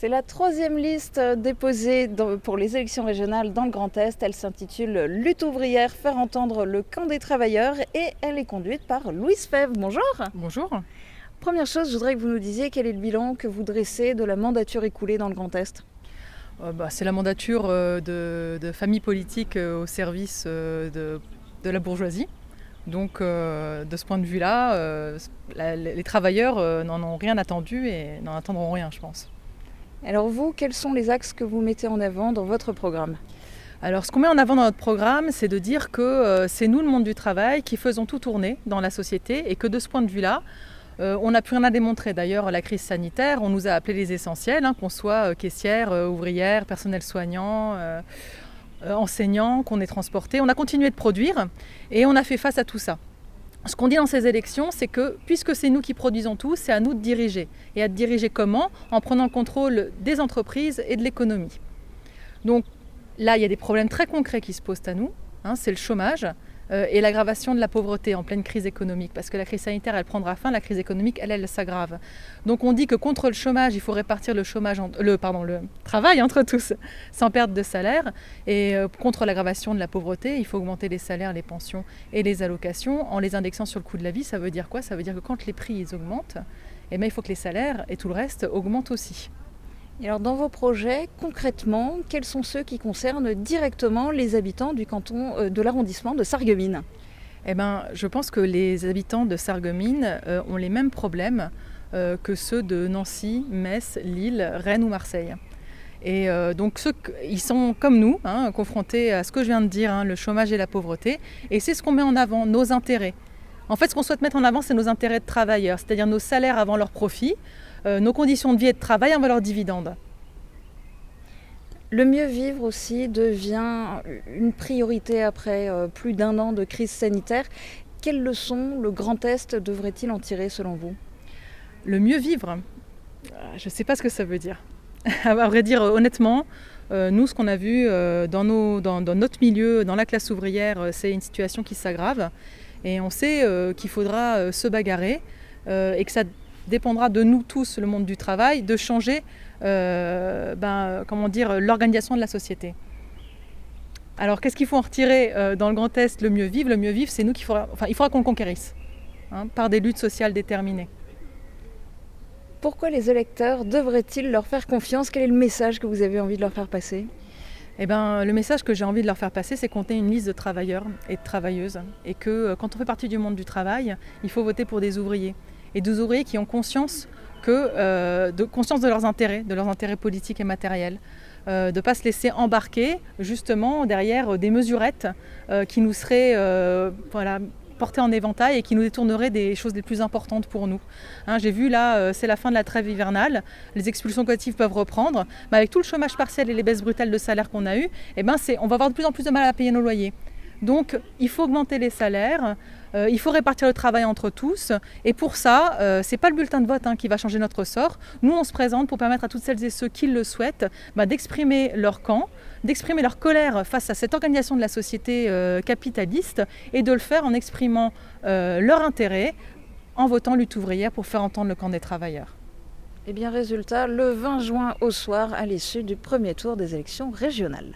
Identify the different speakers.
Speaker 1: C'est la troisième liste déposée pour les élections régionales dans le Grand Est. Elle s'intitule Lutte ouvrière, faire entendre le camp des travailleurs et elle est conduite par Louise Fèvre. Bonjour.
Speaker 2: Bonjour.
Speaker 1: Première chose, je voudrais que vous nous disiez quel est le bilan que vous dressez de la mandature écoulée dans le Grand Est.
Speaker 2: C'est la mandature de familles politiques au service de la bourgeoisie. Donc de ce point de vue-là, les travailleurs n'en ont rien attendu et n'en attendront rien, je pense.
Speaker 1: Alors vous, quels sont les axes que vous mettez en avant dans votre programme ?
Speaker 2: Alors ce qu'on met en avant dans notre programme, c'est de dire que c'est nous, le monde du travail, qui faisons tout tourner dans la société et que de ce point de vue-là, on n'a plus rien à démontrer. D'ailleurs, la crise sanitaire, on nous a appelés les essentiels, qu'on soit caissière, ouvrière, personnel soignant, enseignant, qu'on est transporté. On a continué de produire et on a fait face à tout ça. Ce qu'on dit dans ces élections, c'est que puisque c'est nous qui produisons tout, c'est à nous de diriger. Et à diriger comment ? En prenant le contrôle des entreprises et de l'économie. Donc là, il y a des problèmes très concrets qui se posent à nous. C'est le chômage et l'aggravation de la pauvreté en pleine crise économique. Parce que la crise sanitaire, elle prendra fin, la crise économique, elle s'aggrave. Donc on dit que contre le chômage, il faut répartir le travail entre tous, sans perte de salaire. Et contre l'aggravation de la pauvreté, il faut augmenter les salaires, les pensions et les allocations en les indexant sur le coût de la vie. Ça veut dire quoi ? Ça veut dire que quand les prix ils augmentent, il faut que les salaires et tout le reste augmentent aussi.
Speaker 1: Et alors dans vos projets, concrètement, quels sont ceux qui concernent directement les habitants du canton de l'arrondissement de Sarreguemines ?
Speaker 2: Je pense que les habitants de Sarreguemines ont les mêmes problèmes que ceux de Nancy, Metz, Lille, Rennes ou Marseille. Et donc ils sont comme nous, confrontés à ce que je viens de dire, le chômage et la pauvreté. Et c'est ce qu'on met en avant, nos intérêts. En fait, ce qu'on souhaite mettre en avant, c'est nos intérêts de travailleurs, c'est-à-dire nos salaires avant leurs profits, nos conditions de vie et de travail avant leurs dividendes.
Speaker 1: Le mieux vivre aussi devient une priorité après plus d'un an de crise sanitaire. Quelles leçons le Grand Est devrait-il en tirer selon vous ?
Speaker 2: Le mieux vivre, je ne sais pas ce que ça veut dire. À vrai dire, honnêtement, nous, ce qu'on a vu dans notre milieu, dans la classe ouvrière, c'est une situation qui s'aggrave. Et on sait qu'il faudra se bagarrer et que ça dépendra de nous tous, le monde du travail, de changer l'organisation de la société. Alors qu'est-ce qu'il faut en retirer dans le Grand Est ? Le mieux vivre, c'est nous il faudra qu'on le conquérisse par des luttes sociales déterminées.
Speaker 1: Pourquoi les électeurs devraient-ils leur faire confiance ? Quel est le message que vous avez envie de leur faire passer ?
Speaker 2: Le message que j'ai envie de leur faire passer, c'est qu'on ait une liste de travailleurs et de travailleuses. Et que quand on fait partie du monde du travail, il faut voter pour des ouvriers. Et des ouvriers qui ont conscience de leurs intérêts politiques et matériels. De ne pas se laisser embarquer justement derrière des mesurettes qui nous seraient portées en éventail et qui nous détourneraient des choses les plus importantes pour nous. J'ai vu là, c'est la fin de la trêve hivernale, les expulsions collectives peuvent reprendre, mais avec tout le chômage partiel et les baisses brutales de salaire qu'on a eues, on va avoir de plus en plus de mal à payer nos loyers. Donc il faut augmenter les salaires, il faut répartir le travail entre tous. Et pour ça, ce n'est pas le bulletin de vote qui va changer notre sort. Nous, on se présente pour permettre à toutes celles et ceux qui le souhaitent d'exprimer leur camp, d'exprimer leur colère face à cette organisation de la société capitaliste et de le faire en exprimant leur intérêt en votant lutte ouvrière pour faire entendre le camp des travailleurs.
Speaker 1: Résultat, le 20 juin au soir, à l'issue du premier tour des élections régionales.